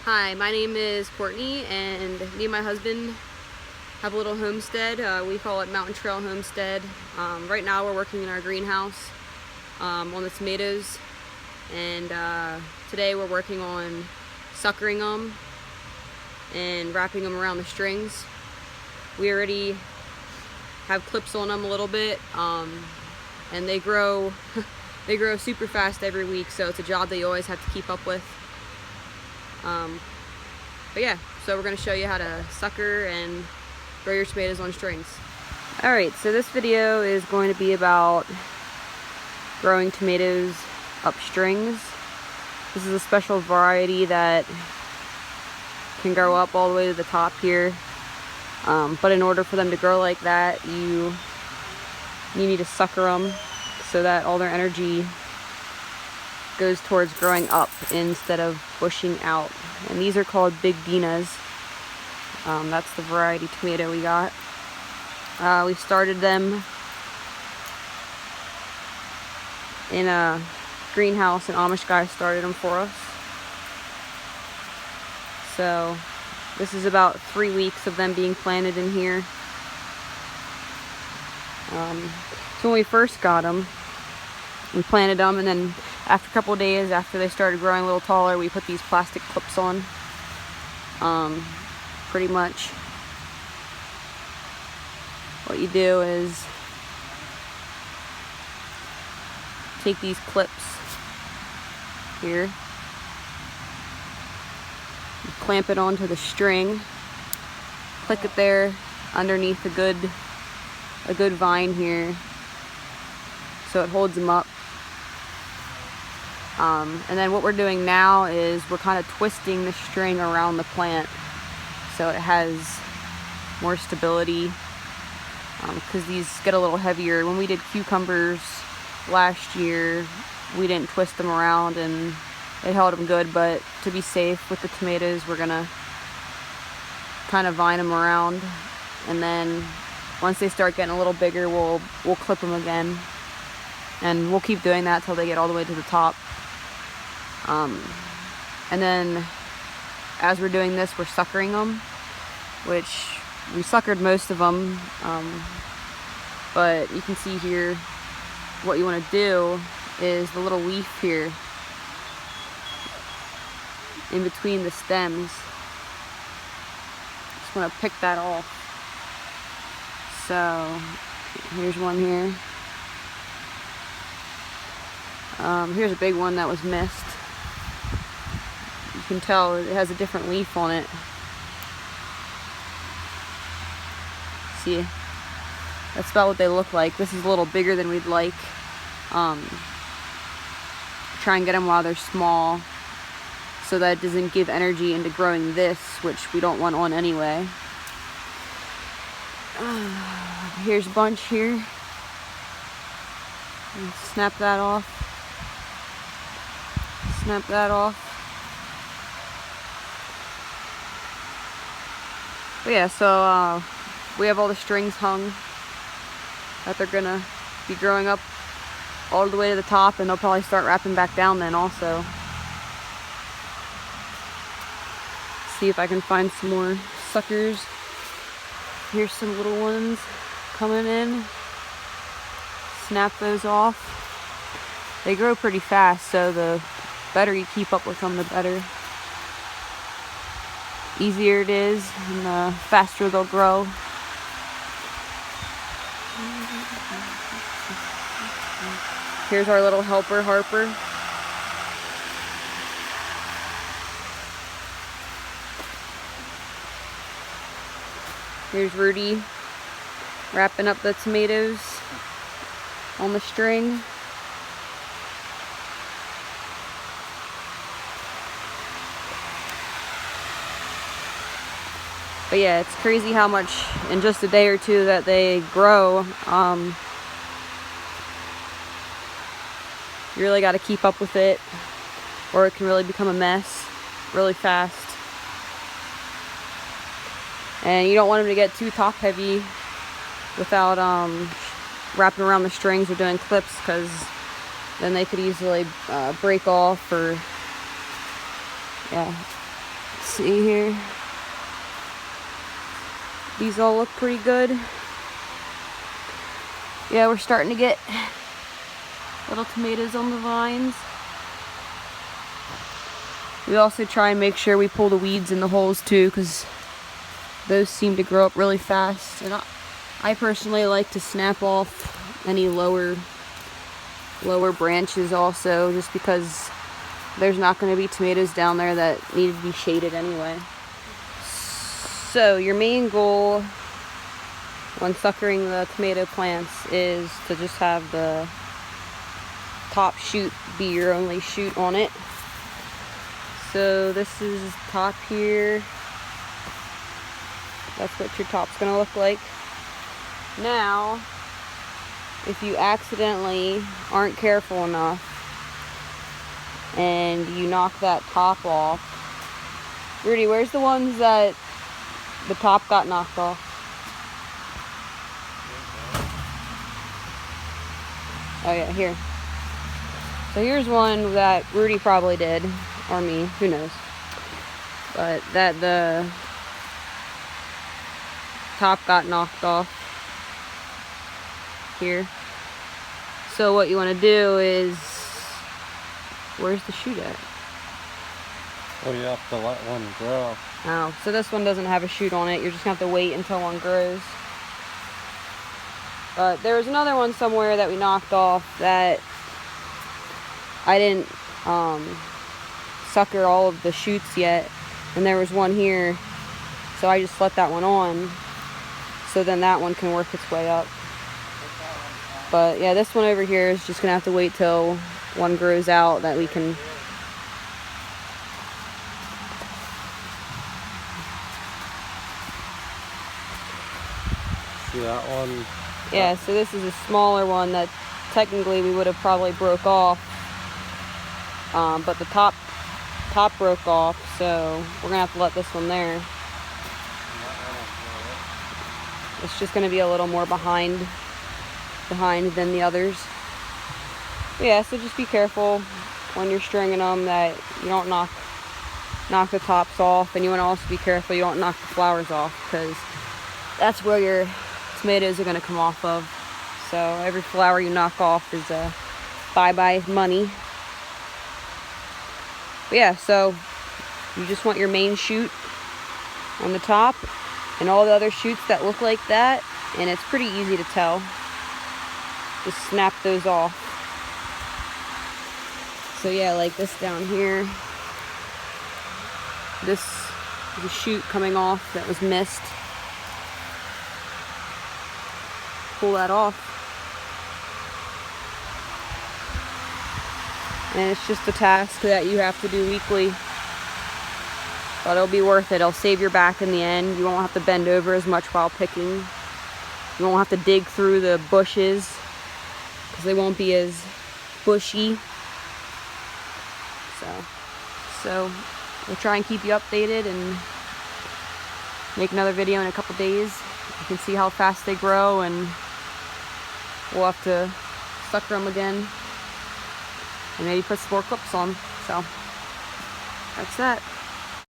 Hi, my name is Courtney, and me and my husband have a little homestead. We call it Mountain Trail Homestead. Right now we're working in our greenhouse on the tomatoes, and today we're working on suckering them and wrapping them around the strings. We already have clips on them a little bit, and they grow they grow super fast every week, so it's a job that you always have to keep up with. But yeah, so we're going to show you how to sucker and grow your tomatoes on strings. Alright, so this video is going to be about growing tomatoes up strings. This is a special variety that can grow up all the way to the top here. But in order for them to grow like that, you need to sucker them so that all their energy goes towards growing up instead of bushing out. And these are called Big Dinas. That's the variety tomato we got. We started them in a greenhouse. An Amish guy started them for us. So this is about 3 weeks of them being planted in here. So when we first got them, we planted them, and then after a couple of days, after they started growing a little taller, we put these plastic clips on. Pretty much what you do is take these clips here, you clamp it onto the string, click it there underneath a good vine here so it holds them up. And then what we're doing now is we're kind of twisting the string around the plant so it has more stability, because these get a little heavier. When we did cucumbers last year, we didn't twist them around and it held them good, but to be safe with the tomatoes, we're gonna kind of vine them around, and then once they start getting a little bigger, we'll clip them again, and we'll keep doing that till they get all the way to the top. And then as we're doing this, we're suckering them, which we suckered most of them, but you can see here what you want to do is the little leaf here in between the stems. Just want to pick that off. So here's one here. Here's a big one that was missed. You can tell it has a different leaf on it. See, that's about what they look like. This is a little bigger than we'd like. Try and get them while they're small so that it doesn't give energy into growing this, which we don't want on anyway. Here's a bunch here. And snap that off. Snap that off. But yeah, so we have all the strings hung that they're gonna be growing up all the way to the top, and they'll probably start wrapping back down then also. See if I can find some more suckers. Here's some little ones coming in. Snap those off. They grow pretty fast, so the better you keep up with them, the better. Easier it is, and the faster they'll grow. Here's our little helper, Harper. Here's Rudy wrapping up the tomatoes on the string. But yeah, it's crazy how much in just a day or two that they grow. You really got to keep up with it, or it can really become a mess really fast. And you don't want them to get too top heavy without wrapping around the strings or doing clips, because then they could easily break off, or yeah, Let's see here. These all look pretty good. Yeah, we're starting to get little tomatoes on the vines. We also try and make sure we pull the weeds in the holes too, because those seem to grow up really fast. And I personally like to snap off any lower branches also, just because there's not going to be tomatoes down there that need to be shaded anyway. So your main goal when suckering the tomato plants is to just have the top shoot be your only shoot on it. So this is top here. That's what your top's gonna look like. Now, if you accidentally aren't careful enough and you knock that top off. Rudy, where's the ones that the top got knocked off? Oh yeah, here. So here's one that Rudy probably did, or me, who knows. But that the top got knocked off here. So what you want to do is, where's the shoot at? Well, you have to let one grow. Oh, so this one doesn't have a shoot on it. You're just gonna have to wait until one grows. But there was another one somewhere that we knocked off that I didn't sucker all of the shoots yet, and there was one here, so I just let that one on, so then that one can work its way up. But yeah, this one over here is just gonna have to wait till one grows out that we can. See that one? Yeah, so this is a smaller one that technically we would have probably broke off, but the top broke off, so we're gonna have to let this one there. It's just gonna be a little more behind than the others. But yeah, so just be careful when you're stringing them that you don't knock the tops off, and you want to also be careful you don't knock the flowers off, because that's where your tomatoes are going to come off of. So every flower you knock off is a bye-bye money. But yeah, so you just want your main shoot on the top and all the other shoots that look like that, and it's pretty easy to tell. Just snap those off. So yeah, like this down here, this is a shoot coming off that was missed. Pull that off, and it's just a task that you have to do weekly, but it'll be worth it. It'll save your back in the end. You won't have to bend over as much while picking. You won't have to dig through the bushes because they won't be as bushy. So we'll try and keep you updated and make another video in a couple days. You can see how fast they grow, and we'll have to sucker them again and maybe put some more clips on. So that's that.